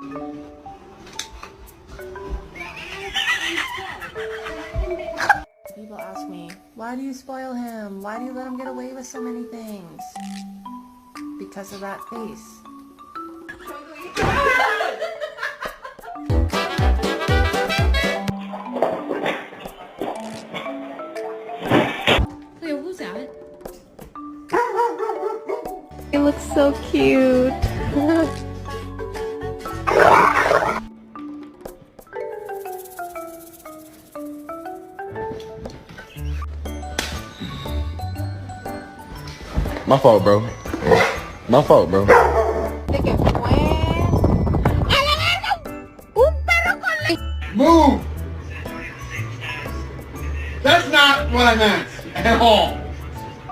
People ask me, why do you spoil him? Why do you let him get away with so many things? Because of that face. Wait, who's that? It looks so cute. My fault, bro. My fault, bro. Move! That's not what I meant at all.